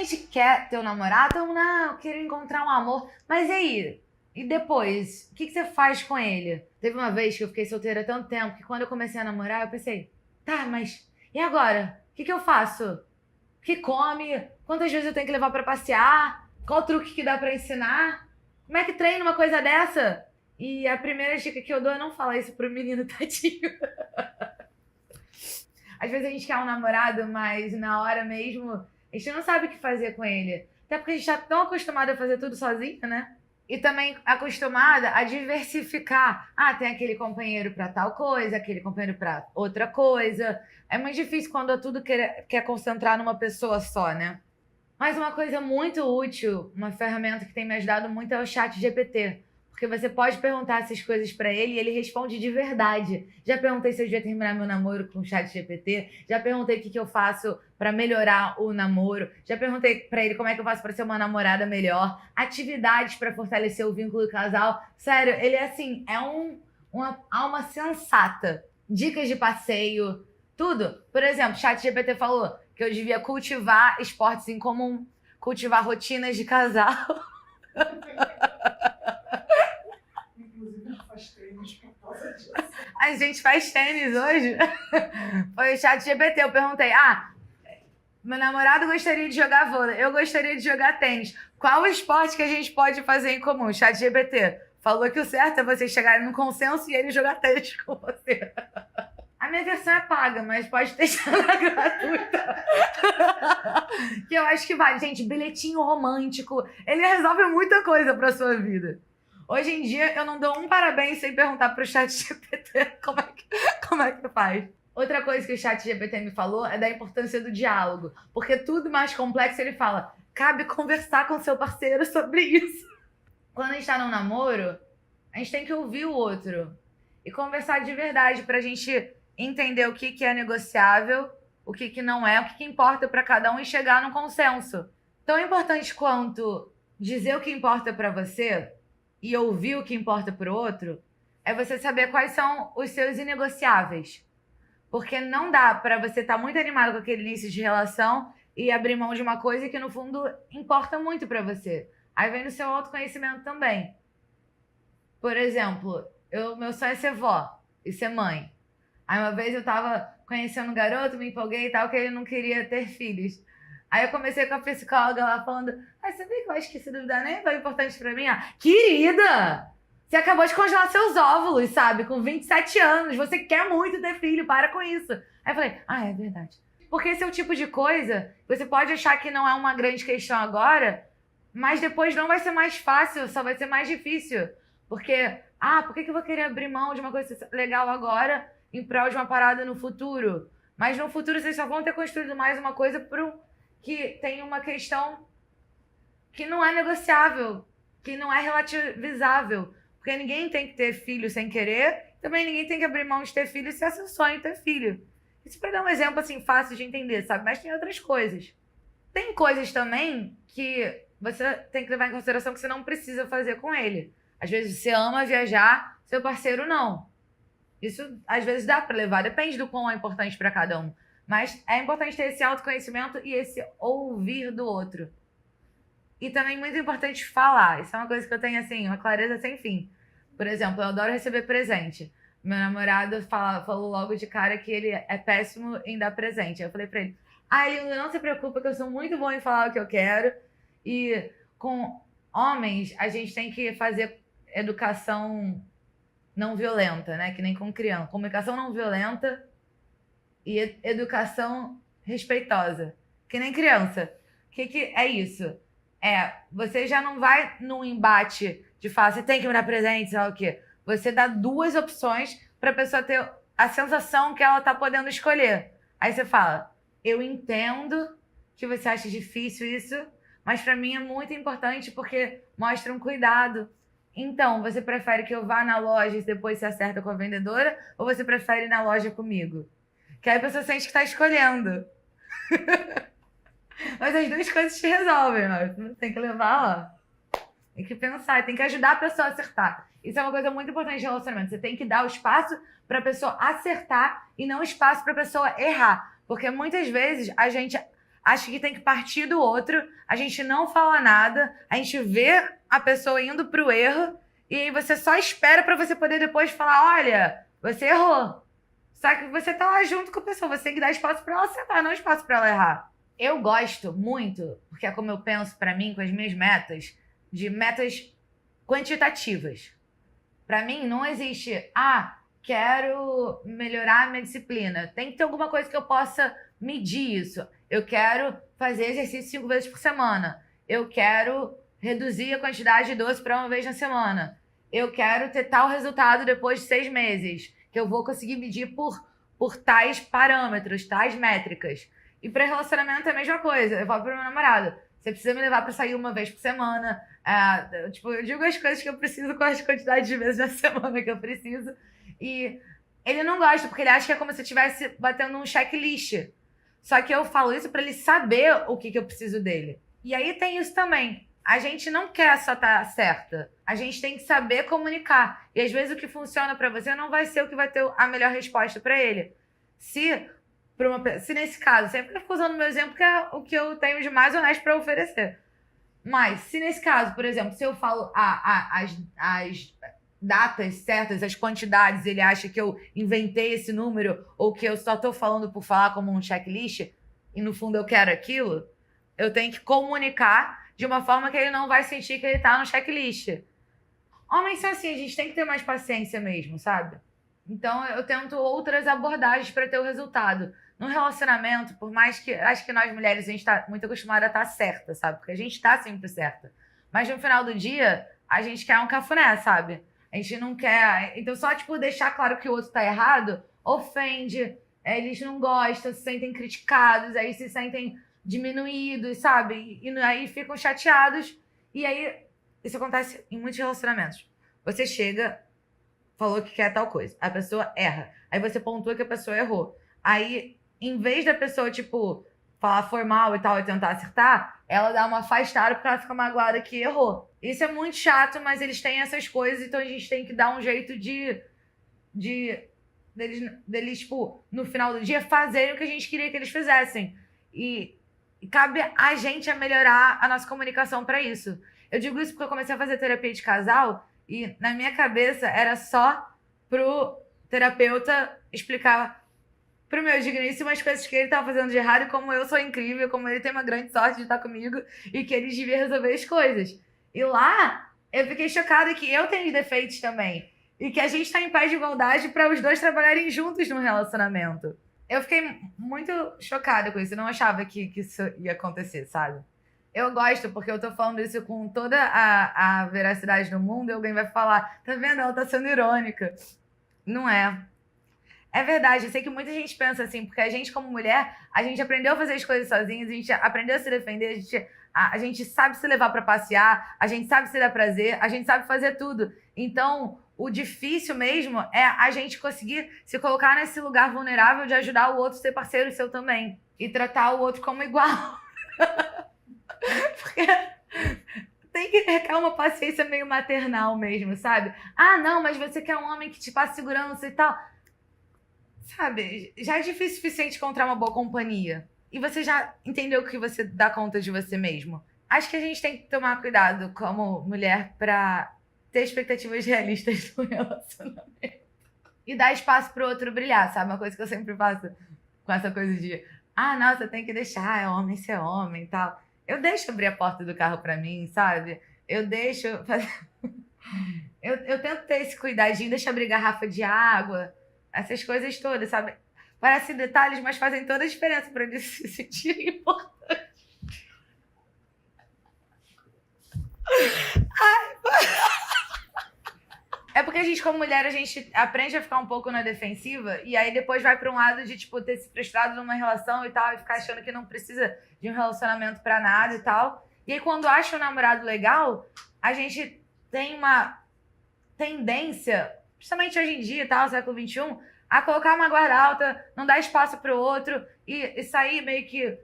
gente quer ter um namorado, não, eu quero encontrar um amor. Mas e aí? E depois? O que você faz com ele? Teve uma vez que eu fiquei solteira há tanto tempo que quando eu comecei a namorar, eu pensei, tá, mas e agora? O que eu faço? O que come? Quantas vezes eu tenho que levar pra passear? Qual truque que dá pra ensinar? Como é que treina uma coisa dessa? E a primeira dica que eu dou é não falar isso pro menino, tadinho. Às vezes a gente quer um namorado, mas na hora mesmo a gente não sabe o que fazer com ele. Até porque a gente tá tão acostumado a fazer tudo sozinho, né? E também acostumada a diversificar. Ah, tem aquele companheiro pra tal coisa, aquele companheiro pra outra coisa. É muito difícil quando tudo quer concentrar numa pessoa só, né? Mas uma coisa muito útil, uma ferramenta que tem me ajudado muito é o chat GPT. Porque você pode perguntar essas coisas pra ele e ele responde de verdade. Já perguntei se eu devia terminar meu namoro com o chat GPT. Já perguntei o que eu faço pra melhorar o namoro. Já perguntei pra ele como é que eu faço pra ser uma namorada melhor. Atividades pra fortalecer o vínculo do casal. Sério, ele é assim, é uma alma sensata. Dicas de passeio, tudo. Por exemplo, o chat GPT falou que eu devia cultivar esportes em comum, cultivar rotinas de casal. Inclusive, faz treinos por causa disso. A gente faz tênis hoje. Foi o chat GPT, eu perguntei, meu namorado gostaria de jogar vôlei, eu gostaria de jogar tênis. Qual o esporte que a gente pode fazer em comum? Chat GPT falou que o certo é vocês chegarem num consenso e ele jogar tênis com você. A minha versão é paga, mas pode deixar na gratuita. Que eu acho que vale. Gente, bilhetinho romântico, ele resolve muita coisa pra sua vida. Hoje em dia, eu não dou um parabéns sem perguntar pro chat GPT como é que faz. Outra coisa que o chat GPT me falou é da importância do diálogo. Porque tudo mais complexo, ele fala, cabe conversar com seu parceiro sobre isso. Quando a gente tá num namoro, a gente tem que ouvir o outro. E conversar de verdade pra gente entender o que é negociável, o que não é, o que importa pra cada um e chegar num consenso. Tão importante quanto dizer o que importa pra você e ouvir o que importa pro outro é você saber quais são os seus inegociáveis. Porque não dá pra você estar muito animado com aquele início de relação e abrir mão de uma coisa que no fundo importa muito pra você. Aí vem no seu autoconhecimento também. Por exemplo, meu sonho é ser vó e ser mãe. Aí uma vez eu tava conhecendo um garoto, me empolguei e tal, que ele não queria ter filhos. Aí eu comecei com a psicóloga lá falando, sabia que eu acho que se duvidar nem foi importante pra mim? Querida, você acabou de congelar seus óvulos, sabe? Com 27 anos, você quer muito ter filho, para com isso. Aí eu falei, é verdade. Porque esse é o tipo de coisa, você pode achar que não é uma grande questão agora, mas depois não vai ser mais fácil, só vai ser mais difícil. Porque, por que eu vou querer abrir mão de uma coisa legal agora em prol de uma parada no futuro? Mas no futuro vocês só vão ter construído mais uma coisa que tem uma questão que não é negociável, que não é relativizável. Porque ninguém tem que ter filho sem querer, também ninguém tem que abrir mão de ter filho se é seu sonho ter filho. Isso para dar um exemplo assim fácil de entender, sabe? Mas tem outras coisas. Tem coisas também que você tem que levar em consideração que você não precisa fazer com ele. Às vezes você ama viajar, seu parceiro não. Isso às vezes dá para levar, depende do quão é importante para cada um. Mas é importante ter esse autoconhecimento e esse ouvir do outro. E também muito importante falar. Isso é uma coisa que eu tenho assim, uma clareza sem fim. Por exemplo, eu adoro receber presente. Meu namorado falou logo de cara que ele é péssimo em dar presente. Eu falei pra ele, lindo, não se preocupa que eu sou muito bom em falar o que eu quero. E com homens, a gente tem que fazer educação não violenta, né? Que nem com criança. Comunicação não violenta e educação respeitosa. Que nem criança. O que é isso? Você já não vai num embate de falar, você tem que me dar presente, sei lá o quê. Você dá duas opções pra pessoa ter a sensação que ela tá podendo escolher. Aí você fala, eu entendo que você acha difícil isso, mas pra mim é muito importante porque mostra um cuidado. Então, você prefere que eu vá na loja e depois se acerta com a vendedora? Ou você prefere ir na loja comigo? Que aí a pessoa sente que tá escolhendo. Mas as duas coisas te resolvem, ó. Tem que levar, ó. Tem que pensar, tem que ajudar a pessoa a acertar. Isso é uma coisa muito importante de relacionamento. Você tem que dar o espaço pra pessoa acertar e não espaço pra pessoa errar. Porque muitas vezes a gente acha que tem que partir do outro, a gente não fala nada, a gente vê a pessoa indo pro erro, e aí você só espera pra você poder depois falar, olha, você errou. Só que você tá lá junto com a pessoa, você tem que dar espaço pra ela acertar, não espaço pra ela errar. Eu gosto muito, porque é como eu penso pra mim, com as minhas metas, de metas quantitativas. Pra mim, não existe, quero melhorar a minha disciplina. Tem que ter alguma coisa que eu possa medir isso. Eu quero fazer exercício 5 vezes por semana. Eu quero reduzir a quantidade de doce para uma vez na semana. Eu quero ter tal resultado depois de 6 meses, que eu vou conseguir medir por tais parâmetros, tais métricas. E para relacionamento é a mesma coisa. Eu falo pro meu namorado, você precisa me levar para sair uma vez por semana. Eu digo as coisas que eu preciso com as quantidades de vezes na semana que eu preciso. E ele não gosta, porque ele acha que é como se eu estivesse batendo um checklist. Só que eu falo isso para ele saber o que eu preciso dele. E aí tem isso também. A gente não quer só estar certa. A gente tem que saber comunicar. E às vezes o que funciona para você não vai ser o que vai ter a melhor resposta para ele. Se nesse caso, sempre fico usando o meu exemplo, que é o que eu tenho de mais honesto para oferecer. Mas se nesse caso, por exemplo, se eu falo as datas certas, as quantidades, ele acha que eu inventei esse número ou que eu só tô falando por falar como um checklist e no fundo eu quero aquilo, eu tenho que comunicar de uma forma que ele não vai sentir que ele tá no checklist. Homens são assim, a gente tem que ter mais paciência mesmo, sabe? Então eu tento outras abordagens para ter o resultado. No relacionamento, por mais que... Acho que nós mulheres, a gente tá muito acostumada a estar certa, sabe? Porque a gente tá sempre certa. Mas no final do dia, a gente quer um cafuné, sabe? A gente não quer... Então só, deixar claro que o outro tá errado, ofende, eles não gostam, se sentem criticados, aí se sentem diminuídos, sabe? E aí ficam chateados. E aí, isso acontece em muitos relacionamentos. Você chega, falou que quer tal coisa, a pessoa erra. Aí você pontua que a pessoa errou. Aí, em vez da pessoa, falar formal e tal e tentar acertar, ela dá uma afastada porque ela fica magoada que errou. Isso é muito chato, mas eles têm essas coisas, então a gente tem que dar um jeito deles, no final do dia, fazerem o que a gente queria que eles fizessem. E cabe a gente a melhorar a nossa comunicação para isso. Eu digo isso porque eu comecei a fazer terapia de casal e na minha cabeça era só pro terapeuta explicar pro meu digníssimo as coisas que ele tava fazendo de errado e como eu sou incrível, como ele tem uma grande sorte de estar comigo e que ele devia resolver as coisas. E lá, eu fiquei chocada que eu tenho defeitos também. E que a gente tá em paz de igualdade para os dois trabalharem juntos no relacionamento. Eu fiquei muito chocada com isso. Eu não achava que isso ia acontecer, sabe? Eu gosto, porque eu tô falando isso com toda a veracidade do mundo e alguém vai falar, tá vendo? Ela tá sendo irônica. Não é. É verdade, eu sei que muita gente pensa assim, porque a gente, como mulher, a gente aprendeu a fazer as coisas sozinhas, a gente aprendeu a se defender, a gente sabe se levar pra passear, a gente sabe se dar prazer, a gente sabe fazer tudo. Então, o difícil mesmo é a gente conseguir se colocar nesse lugar vulnerável de ajudar o outro a ser parceiro seu também. E tratar o outro como igual. Porque tem que ter uma paciência meio maternal mesmo, sabe? Não, mas você quer um homem que te passe segurança e tal. Sabe, já é difícil o suficiente encontrar uma boa companhia. E você já entendeu que você dá conta de você mesmo. Acho que a gente tem que tomar cuidado como mulher pra ter expectativas realistas no relacionamento. E dar espaço pro outro brilhar, sabe? Uma coisa que eu sempre faço com essa coisa de nossa, tem que deixar, é homem ser homem e tal. Eu deixo abrir a porta do carro pra mim, sabe? Eu deixo fazer... eu tento ter esse cuidadinho, deixo abrir garrafa de água, essas coisas todas, sabe? Parecem detalhes, mas fazem toda a diferença pra eles se sentirem importantes. É porque a gente, como mulher, a gente aprende a ficar um pouco na defensiva e aí depois vai pra um lado de, ter se frustrado numa relação e tal e ficar achando que não precisa de um relacionamento pra nada e tal. E aí, quando acha um namorado legal, a gente tem uma tendência, principalmente hoje em dia, tal, século XXI, a colocar uma guarda alta, não dar espaço pro outro e sair meio que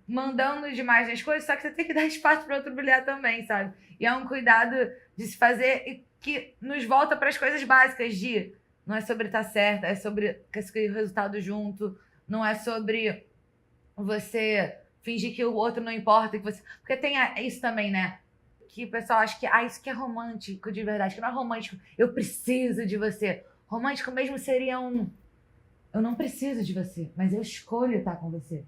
mandando demais nas coisas, só que você tem que dar espaço pro outro brilhar também, sabe? E é um cuidado de se fazer e que nos volta para as coisas básicas de não é sobre estar certa, é sobre conseguir o resultado junto, não é sobre você fingir que o outro não importa, que você... Porque tem isso também, né? Que o pessoal acha que, isso que é romântico de verdade, que não é romântico, eu preciso de você. Romântico mesmo seria eu não preciso de você, mas eu escolho estar com você.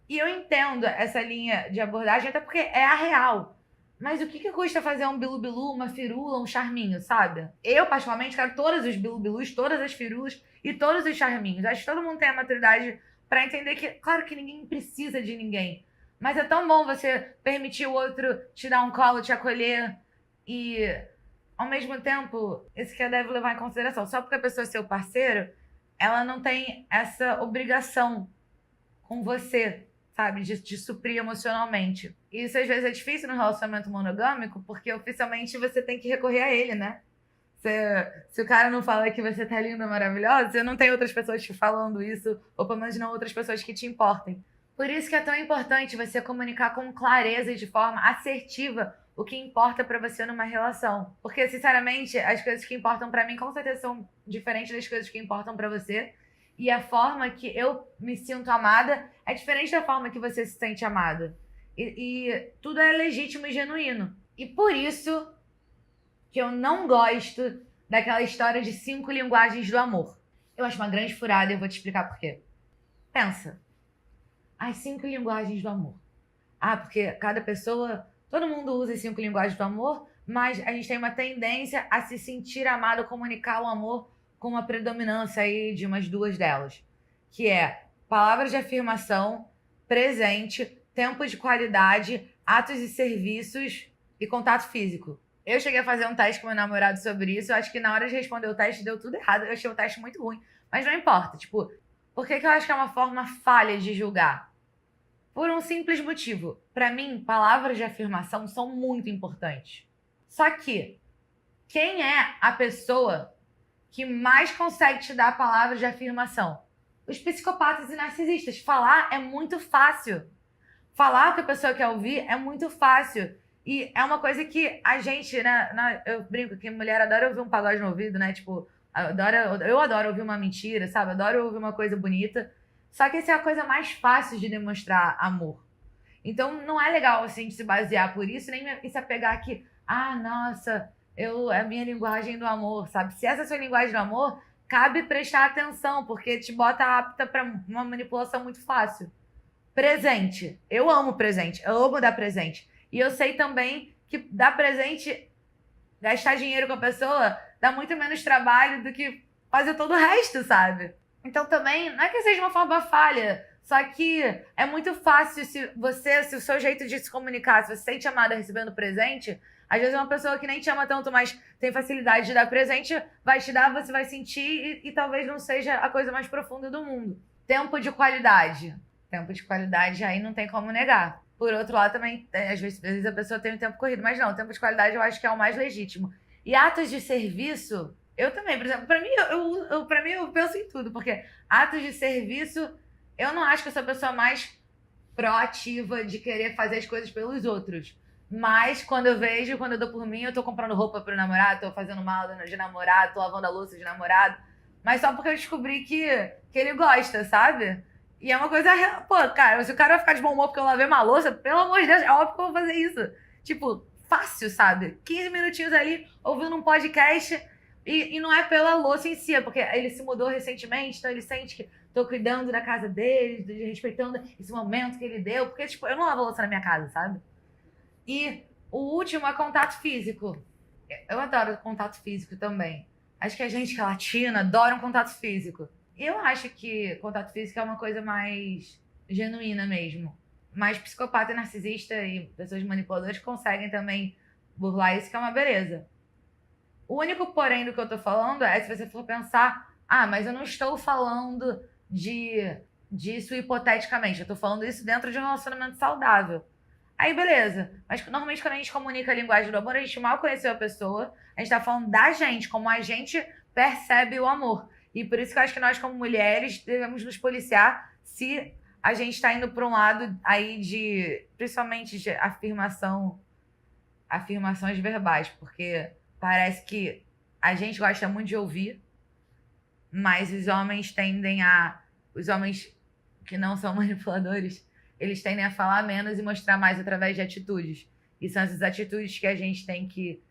E eu entendo essa linha de abordagem, até porque é a real. Mas o que custa fazer um bilu-bilu, uma firula, um charminho, sabe? Eu, particularmente, quero todos os bilu-bilus, todas as firulas e todos os charminhos. Acho que todo mundo tem a maturidade pra entender que, claro que ninguém precisa de ninguém. Mas é tão bom você permitir o outro te dar um colo, te acolher e, ao mesmo tempo, isso que eu devo levar em consideração. Só porque a pessoa é seu parceiro, ela não tem essa obrigação com você, sabe? De suprir emocionalmente. E isso às vezes é difícil no relacionamento monogâmico, porque oficialmente você tem que recorrer a ele, né? Se o cara não fala que você tá linda, maravilhosa, você não tem outras pessoas te falando isso, ou pelo menos não outras pessoas que te importem. Por isso que é tão importante você comunicar com clareza e de forma assertiva o que importa pra você numa relação. Porque, sinceramente, as coisas que importam pra mim com certeza são diferentes das coisas que importam pra você. E a forma que eu me sinto amada é diferente da forma que você se sente amada. E tudo é legítimo e genuíno. E por isso que eu não gosto daquela história de 5 linguagens do amor. Eu acho uma grande furada e eu vou te explicar por quê. Pensa. As 5 linguagens do amor. Porque cada pessoa... Todo mundo usa as 5 linguagens do amor, mas a gente tem uma tendência a se sentir amado, comunicar o amor com uma predominância aí de umas 2 delas. Que é palavras de afirmação, presente, tempo de qualidade, atos e serviços e contato físico. Eu cheguei a fazer um teste com meu namorado sobre isso. Eu acho que na hora de responder o teste deu tudo errado. Eu achei o teste muito ruim. Mas não importa. Tipo, por que eu acho que é uma forma falha de julgar? Por um simples motivo. Pra mim, palavras de afirmação são muito importantes. Só que, quem é a pessoa que mais consegue te dar palavras de afirmação? Os psicopatas e narcisistas. Falar é muito fácil. Falar o que a pessoa quer ouvir é muito fácil. E é uma coisa que a gente, né? Eu brinco que mulher adora ouvir um pagode no ouvido, né? Tipo, eu adoro ouvir uma mentira, sabe? Adoro ouvir uma coisa bonita. Só que essa é a coisa mais fácil de demonstrar amor. Então, não é legal, assim, de se basear por isso, nem se apegar que, nossa, é a minha linguagem do amor, sabe? Se essa é a sua linguagem do amor, cabe prestar atenção, porque te bota apta para uma manipulação muito fácil. Presente. Eu amo presente. Eu amo dar presente. E eu sei também que dar presente, gastar dinheiro com a pessoa, dá muito menos trabalho do que fazer todo o resto, sabe? Então também, não é que seja uma forma falha, só que é muito fácil se o seu jeito de se comunicar, se você se sente amada recebendo presente, às vezes uma pessoa que nem te ama tanto, mas tem facilidade de dar presente, vai te dar, você vai sentir e talvez não seja a coisa mais profunda do mundo. Tempo de qualidade. Tempo de qualidade aí não tem como negar. Por outro lado também, às vezes a pessoa tem um tempo corrido, mas não, o tempo de qualidade eu acho que é o mais legítimo. E atos de serviço, eu também, por exemplo, pra mim eu penso em tudo, porque atos de serviço, eu não acho que eu sou a pessoa mais proativa de querer fazer as coisas pelos outros. Mas quando eu dou por mim, eu tô comprando roupa pro namorado, tô fazendo mala de namorado, tô lavando a louça de namorado, mas só porque eu descobri que ele gosta, sabe? E é uma coisa... Pô, cara, se o cara vai ficar de bom humor porque eu lavei uma louça, pelo amor de Deus, é óbvio que eu vou fazer isso. Tipo, fácil, sabe? 15 minutinhos ali, ouvindo um podcast. E não é pela louça em si, é porque ele se mudou recentemente, então ele sente que tô cuidando da casa dele, respeitando esse momento que ele deu. Porque, tipo, eu não lavo louça na minha casa, sabe? E o último é contato físico. Eu adoro contato físico também. Acho que a gente que é latina adora um contato físico. Eu acho que contato físico é uma coisa mais genuína mesmo. Mas psicopata e narcisista e pessoas manipuladoras conseguem também burlar isso, que é uma beleza. O único porém do que eu tô falando é se você for pensar, mas eu não estou falando disso hipoteticamente, eu tô falando isso dentro de um relacionamento saudável. Aí beleza, mas normalmente quando a gente comunica a linguagem do amor, a gente mal conheceu a pessoa, a gente tá falando da gente, como a gente percebe o amor. E por isso que eu acho que nós, como mulheres, devemos nos policiar se a gente está indo para um lado aí principalmente de afirmações verbais, porque parece que a gente gosta muito de ouvir, mas os homens que não são manipuladores, eles tendem a falar menos e mostrar mais através de atitudes. E são essas atitudes que a gente tem que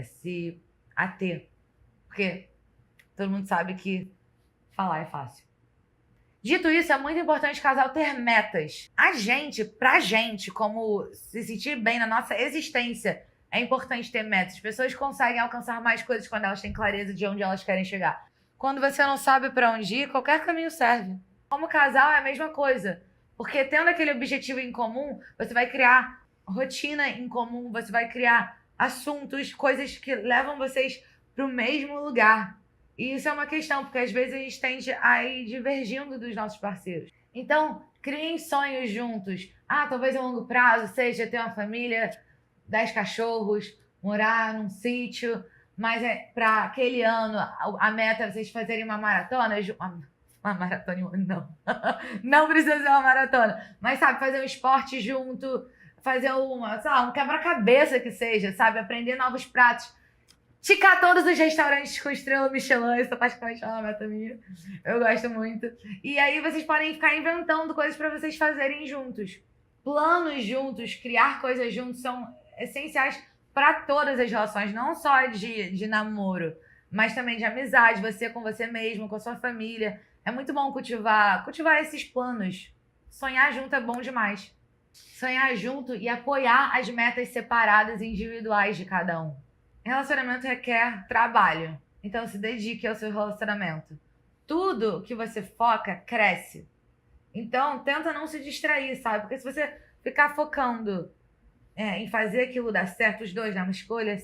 se ater. Porque todo mundo sabe que falar é fácil. Dito isso, é muito importante o casal ter metas. Pra gente, como se sentir bem na nossa existência, é importante ter metas. As pessoas conseguem alcançar mais coisas quando elas têm clareza de onde elas querem chegar. Quando você não sabe pra onde ir, qualquer caminho serve. Como casal é a mesma coisa. Porque tendo aquele objetivo em comum, você vai criar rotina em comum, você vai criar assuntos, coisas que levam vocês pro mesmo lugar. E isso é uma questão, porque às vezes a gente tende a ir divergindo dos nossos parceiros. Então, criem sonhos juntos. Talvez a longo prazo seja ter uma família, 10 cachorros, morar num sítio, mas para aquele ano a meta é vocês fazerem uma maratona. Uma maratona em um ano, não. Não precisa ser uma maratona. Mas, sabe, fazer um esporte junto, fazer um quebra-cabeça que seja, sabe? Aprender novos pratos. Ticar todos os restaurantes com estrela Michelin, isso praticamente é uma meta minha. Eu gosto muito. E aí vocês podem ficar inventando coisas para vocês fazerem juntos. Planos juntos, criar coisas juntos são essenciais para todas as relações, não só de namoro, mas também de amizade, você com você mesmo, com a sua família. É muito bom cultivar esses planos. Sonhar junto é bom demais. Sonhar junto e apoiar as metas separadas e individuais de cada um. Relacionamento requer trabalho, então se dedique ao seu relacionamento. Tudo que você foca cresce. Então tenta não se distrair, sabe? Porque se você ficar focando em fazer aquilo dar certo, os dois, uma escolha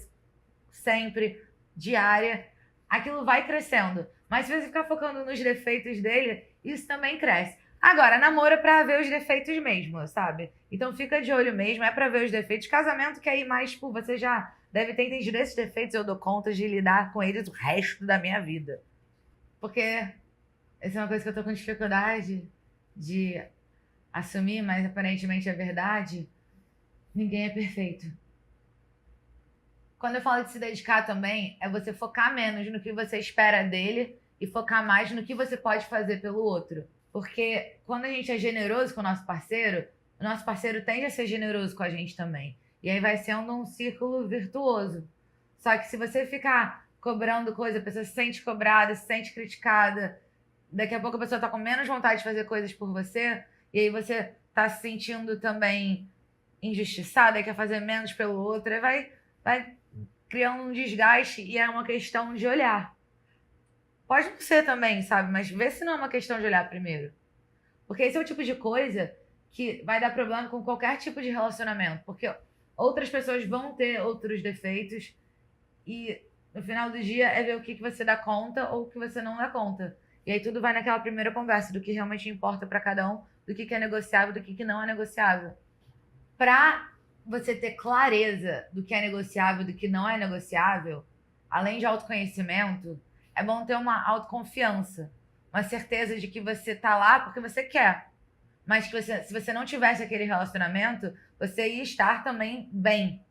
sempre diária, aquilo vai crescendo. Mas se você ficar focando nos defeitos dele, isso também cresce. Agora, namoro é pra ver os defeitos mesmo, sabe? Então fica de olho mesmo, é pra ver os defeitos. Casamento que aí mais, você já deve ter entendido esses defeitos, eu dou conta de lidar com eles o resto da minha vida. Porque essa é uma coisa que eu tô com dificuldade de assumir, mas aparentemente é verdade. Ninguém é perfeito. Quando eu falo de se dedicar também, é você focar menos no que você espera dele e focar mais no que você pode fazer pelo outro. Porque quando a gente é generoso com o nosso parceiro tende a ser generoso com a gente também. E aí vai sendo um círculo virtuoso. Só que se você ficar cobrando coisa, a pessoa se sente cobrada, se sente criticada, daqui a pouco a pessoa tá com menos vontade de fazer coisas por você, e aí você tá se sentindo também injustiçada e quer fazer menos pelo outro, aí vai criando um desgaste e é uma questão de olhar. Pode não ser também, sabe? Mas vê se não é uma questão de olhar primeiro. Porque esse é o tipo de coisa que vai dar problema com qualquer tipo de relacionamento. Porque outras pessoas vão ter outros defeitos e no final do dia é ver o que você dá conta ou o que você não dá conta. E aí tudo vai naquela primeira conversa do que realmente importa para cada um, do que é negociável, do que não é negociável. Para você ter clareza do que é negociável, do que não é negociável, além de autoconhecimento, é bom ter uma autoconfiança, uma certeza de que você tá lá porque você quer. Mas que se você não tivesse aquele relacionamento, você ia estar também bem.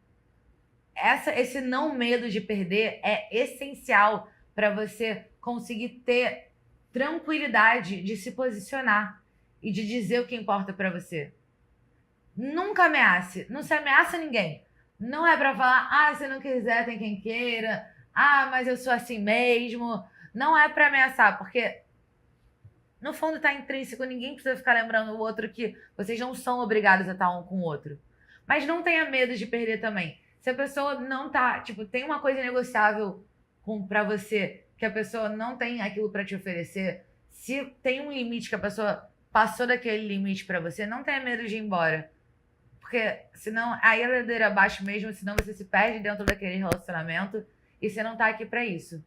Esse não medo de perder é essencial para você conseguir ter tranquilidade de se posicionar e de dizer o que importa para você. Nunca ameace, não se ameaça ninguém. Não é pra falar, se não quiser tem quem queira, mas eu sou assim mesmo. Não é pra ameaçar, porque no fundo tá intrínseco, ninguém precisa ficar lembrando o outro que vocês não são obrigados a estar um com o outro. Mas não tenha medo de perder também. Se a pessoa não tá, tem uma coisa negociável pra você, que a pessoa não tem aquilo pra te oferecer, se tem um limite que a pessoa passou daquele limite pra você, não tenha medo de ir embora. Porque senão, aí é ladeira abaixo mesmo, senão você se perde dentro daquele relacionamento e você não tá aqui pra isso.